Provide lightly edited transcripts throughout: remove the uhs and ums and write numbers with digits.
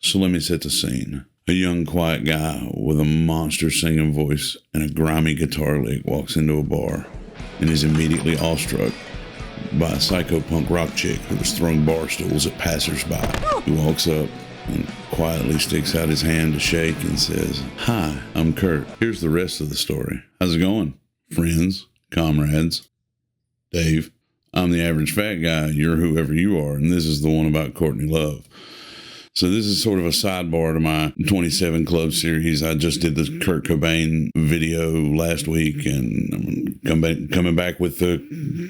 So let me set the scene. A young, quiet guy with a monster singing voice and a grimy guitar lick walks into a bar and is immediately awestruck by a psycho punk rock chick who was throwing bar stools at passersby. He walks up and quietly sticks out his hand to shake and says, "Hi, I'm Kurt. Here's the rest of the story. How's it going? Friends, comrades. Dave, I'm the average fat guy. You're whoever you are, and this is the one about Courtney Love." So this is sort of a sidebar to my 27 Club series. I just did the Kurt Cobain video last week, and I'm coming back with the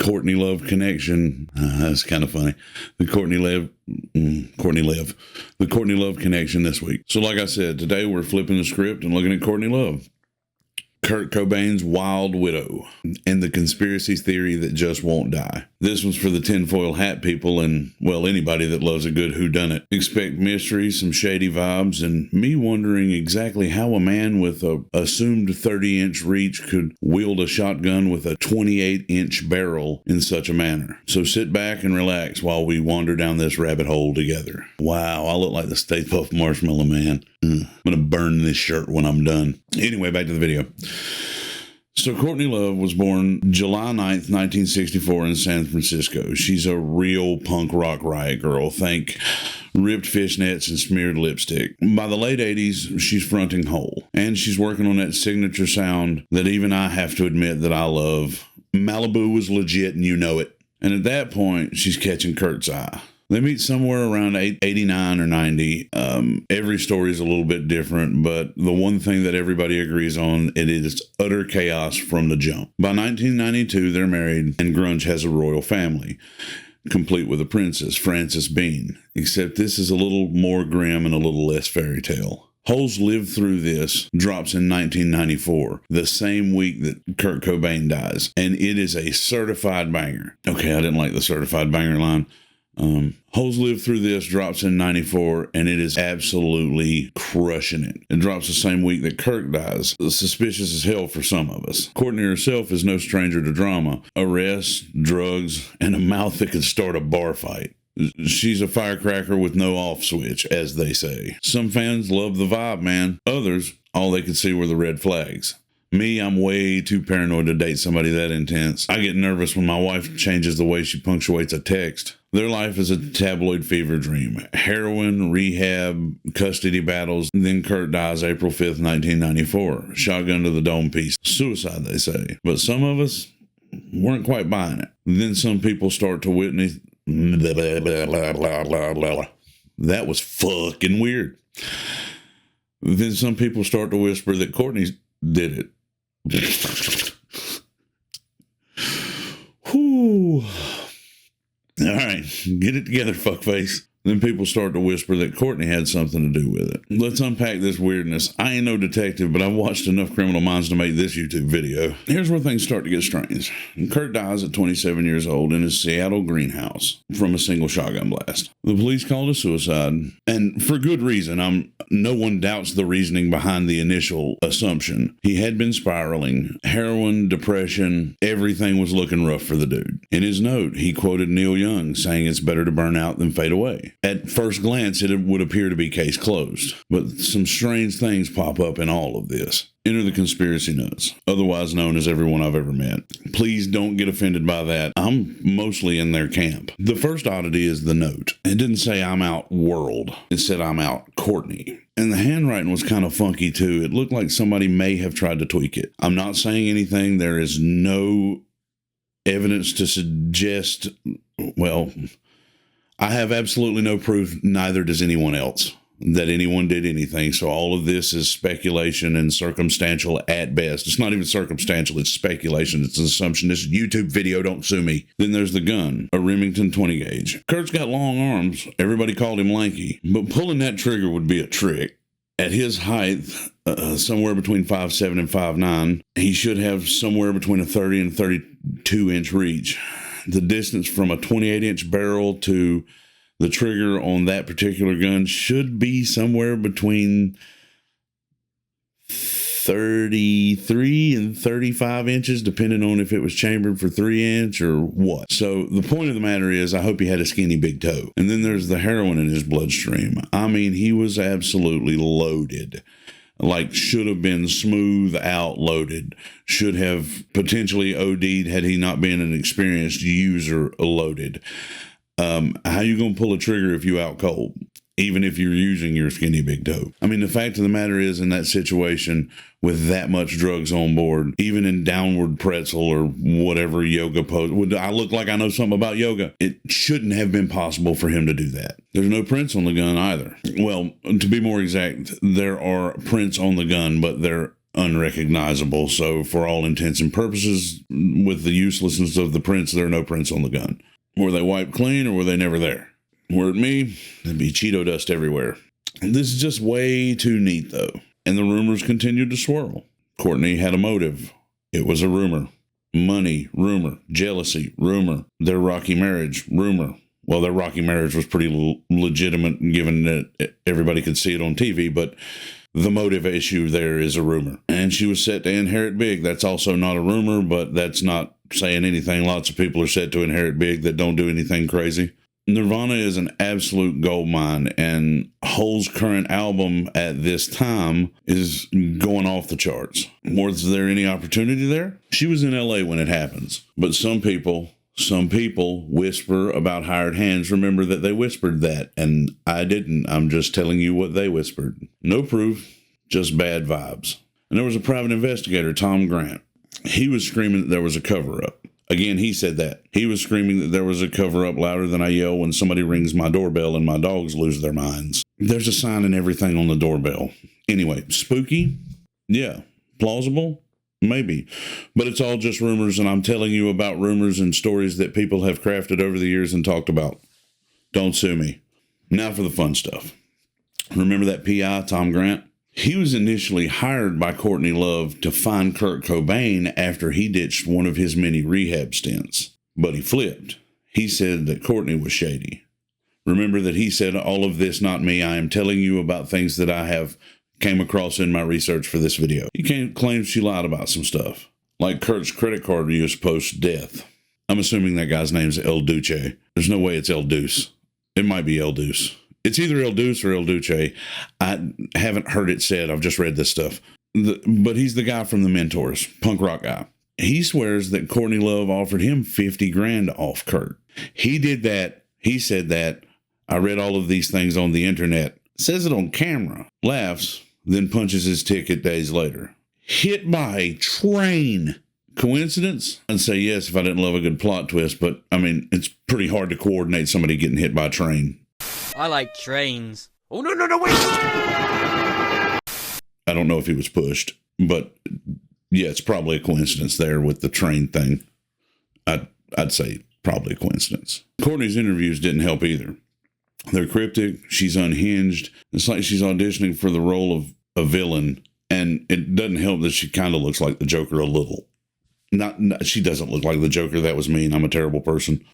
Courtney Love connection. That's kind of funny. The Courtney Love connection this week. So like I said, today we're flipping the script and looking at Courtney Love, Kurt Cobain's wild widow, and the conspiracy theory that just won't die. This one's for the tinfoil hat people and, well, anybody that loves a good whodunit. Expect mystery, some shady vibes, and me wondering exactly how a man with a assumed 30-inch reach could wield a shotgun with a 28-inch barrel in such a manner. So sit back and relax while we wander down this rabbit hole together. Wow, I look like the Stay Puft Marshmallow Man. I'm going to burn this shirt when I'm done. Anyway, back to the video. So Courtney Love was born July 9th, 1964 in San Francisco. She's a real punk rock riot girl. Think ripped fishnets and smeared lipstick. By the late 80s, she's fronting Hole. And she's working on that signature sound that even I have to admit that I love. Malibu was legit and you know it. And at that point, she's catching Kurt's eye. They meet somewhere around 89 or 90. Every story is a little bit different, but the one thing that everybody agrees on, it is utter chaos from the jump. By 1992, they're married, and Grunge has a royal family, complete with a princess, Frances Bean. Except this is a little more grim and a little less fairy tale. Holes Live Through This drops in 1994, the same week that Kurt Cobain dies, and it is a certified banger. Okay, I didn't like the certified banger line. Holes Live Through This drops in 94, and it is absolutely crushing it. It drops the same week that Kurt dies. Suspicious as hell for some of us. Courtney herself is no stranger to drama. Arrests, drugs, and a mouth that could start a bar fight. She's a firecracker with no off switch, as they say. Some fans love the vibe, man. Others, all they could see were the red flags. Me, I'm way too paranoid to date somebody that intense. I get nervous when my wife changes the way she punctuates a text. Their life is a tabloid fever dream. Heroin, rehab, custody battles. Then Kurt dies April 5th, 1994. Shotgun to the dome piece. Suicide, they say. But some of us weren't quite buying it. Then some people start to witness... That was fucking weird. Then some people start to whisper that Courtney did it. Whew. All right, get it together, fuckface. Then people start to whisper that Courtney had something to do with it. Let's unpack this weirdness. I ain't no detective, but I've watched enough Criminal Minds to make this YouTube video. Here's where things start to get strange. Kurt dies at 27 years old in his Seattle greenhouse from a single shotgun blast. The police called a suicide, and for good reason. No one doubts the reasoning behind the initial assumption. He had been spiraling. Heroin, depression, everything was looking rough for the dude. In his note, he quoted Neil Young saying it's better to burn out than fade away. At first glance, it would appear to be case closed, but some strange things pop up in all of this. Enter the conspiracy nuts, otherwise known as everyone I've ever met. Please don't get offended by that. I'm mostly in their camp. The first oddity is the note. It didn't say I'm out world. It said I'm out Courtney. And the handwriting was kind of funky too. It looked like somebody may have tried to tweak it. I'm not saying anything. There is no evidence to suggest, well... I have absolutely no proof, neither does anyone else, that anyone did anything. So all of this is speculation and circumstantial at best. It's not even circumstantial, it's speculation. It's an assumption. This YouTube video, don't sue me. Then there's the gun, a Remington 20 gauge. Kurt's got long arms. Everybody called him lanky, but pulling that trigger would be a trick. At his height, somewhere between 5'7" and 5'9", he should have somewhere between a 30 and 32-inch reach. The distance from a 28-inch barrel to the trigger on that particular gun should be somewhere between 33 and 35 inches, depending on if it was chambered for 3-inch or what. So the point of the matter is, I hope he had a skinny big toe. And then there's the heroin in his bloodstream. I mean, he was absolutely loaded. Like, should have been smooth out loaded. Should have potentially OD'd had he not been an experienced user loaded. How you going to pull a trigger if you out cold? Even if you're using your skinny big toe. I mean, the fact of the matter is, in that situation with that much drugs on board, even in downward pretzel or whatever yoga pose, would I look like I know something about yoga? It shouldn't have been possible for him to do that. There's no prints on the gun either. Well, to be more exact, there are prints on the gun, but they're unrecognizable. So for all intents and purposes, with the uselessness of the prints, there are no prints on the gun. Were they wiped clean or were they never there? Were it me, there'd be Cheeto dust everywhere. This is just way too neat, though. And the rumors continued to swirl. Courtney had a motive. It was a rumor. Money, rumor. Jealousy, rumor. Their rocky marriage, rumor. Well, their rocky marriage was pretty legitimate, given that everybody could see it on TV, but the motive issue there is a rumor. And she was set to inherit big. That's also not a rumor, but that's not saying anything. Lots of people are set to inherit big that don't do anything crazy. Nirvana is an absolute goldmine, and Hole's current album at this time is going off the charts. Was there any opportunity there? She was in LA when it happens, but some people whisper about hired hands. Remember that they whispered that, and I didn't. I'm just telling you what they whispered. No proof, just bad vibes. And there was a private investigator, Tom Grant. He was screaming that there was a cover-up. Again, he said that. He was screaming that there was a cover-up louder than I yell when somebody rings my doorbell and my dogs lose their minds. There's a sign and everything on the doorbell. Anyway, spooky? Yeah. Plausible? Maybe. But it's all just rumors, and I'm telling you about rumors and stories that people have crafted over the years and talked about. Don't sue me. Now for the fun stuff. Remember that PI, Tom Grant? He was initially hired by Courtney Love to find Kurt Cobain after he ditched one of his many rehab stints. But he flipped. He said that Courtney was shady. Remember that he said, all of this, not me. I am telling you about things that I have came across in my research for this video. He claims she lied about some stuff, like Kurt's credit card use post-death. I'm assuming that guy's name's El Duce. There's no way it's El Deuce. It might be El Deuce. It's either El Deuce or El Duce. I haven't heard it said. I've just read this stuff. But he's the guy from The Mentors, punk rock guy. He swears that Courtney Love offered him $50,000 off Kurt. He did that. He said that. I read all of these things on the internet. Says it on camera. Laughs, then punches his ticket days later. Hit by a train. Coincidence? I'd say yes if I didn't love a good plot twist, but I mean, it's pretty hard to coordinate somebody getting hit by a train. I like trains. Oh, no, wait! I don't know if he was pushed, but yeah, it's probably a coincidence there with the train thing. I'd say probably a coincidence. Courtney's interviews didn't help either. They're cryptic. She's unhinged. It's like she's auditioning for the role of a villain, and it doesn't help that she kind of looks like the Joker a little. Not she doesn't look like the Joker. That was mean. I'm a terrible person.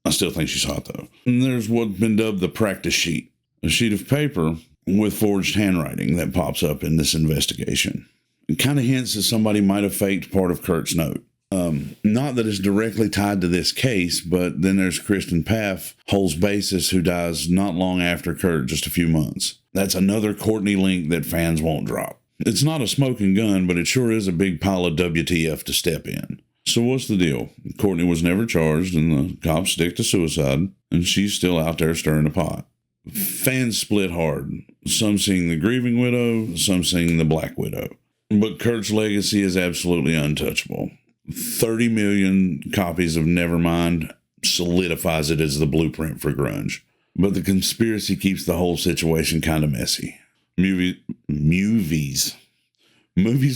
I still think she's hot, though. And there's what's been dubbed the practice sheet, a sheet of paper with forged handwriting that pops up in this investigation. It kind of hints that somebody might have faked part of Kurt's note. Not that it's directly tied to this case, but then there's Kristen Paff, Hole's bassist, who dies not long after Kurt, just a few months. That's another Courtney link that fans won't drop. It's not a smoking gun, but it sure is a big pile of WTF to step in. So what's the deal? Courtney was never charged, and the cops stick to suicide, and she's still out there stirring the pot. Fans split hard. Some sing the grieving widow, some sing the black widow. But Kurt's legacy is absolutely untouchable. 30 million copies of Nevermind solidifies it as the blueprint for grunge. But the conspiracy keeps the whole situation kind of messy. Movies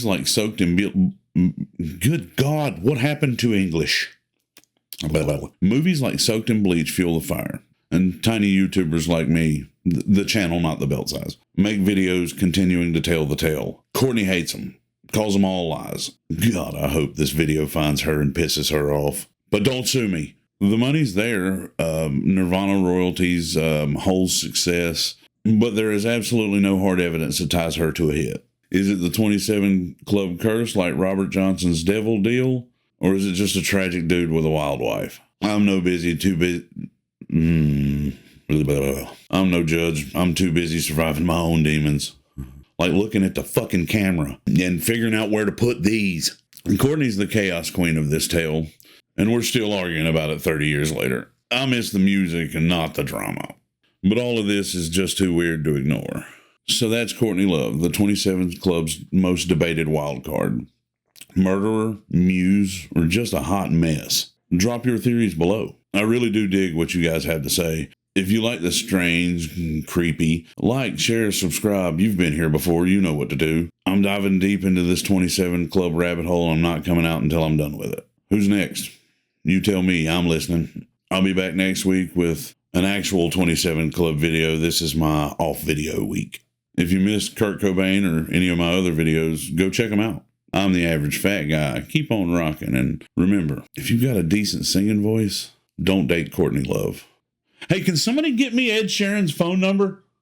like Soaked in... Good God, what happened to English? Movies like Soaked in Bleach fuel the fire. And tiny YouTubers like me, the channel, not the belt size, make videos continuing to tell the tale. Courtney hates them. Calls them all lies. God, I hope this video finds her and pisses her off. But don't sue me. The money's there. Nirvana royalties, Hole's success. But there is absolutely no hard evidence that ties her to a hit. Is it the 27 Club curse like Robert Johnson's devil deal? Or is it just a tragic dude with a wild wife? I'm no busy, too busy. I'm no judge. I'm too busy surviving my own demons. Like looking at the fucking camera and figuring out where to put these. And Courtney's the chaos queen of this tale, and we're still arguing about it 30 years later. I miss the music and not the drama. But all of this is just too weird to ignore. So that's Courtney Love, the 27 Club's most debated wild card. Murderer, Muse, or just a hot mess? Drop your theories below. I really do dig what you guys have to say. If you like the strange, creepy, like, share, subscribe. You've been here before. You know what to do. I'm diving deep into this 27 Club rabbit hole, and I'm not coming out until I'm done with it. Who's next? You tell me. I'm listening. I'll be back next week with an actual 27 Club video. This is my off video week. If you missed Kurt Cobain or any of my other videos, go check them out. I'm the Average Fat Guy. Keep on rocking. And remember, if you've got a decent singing voice, don't date Courtney Love. Hey, can somebody get me Ed Sheeran's phone number?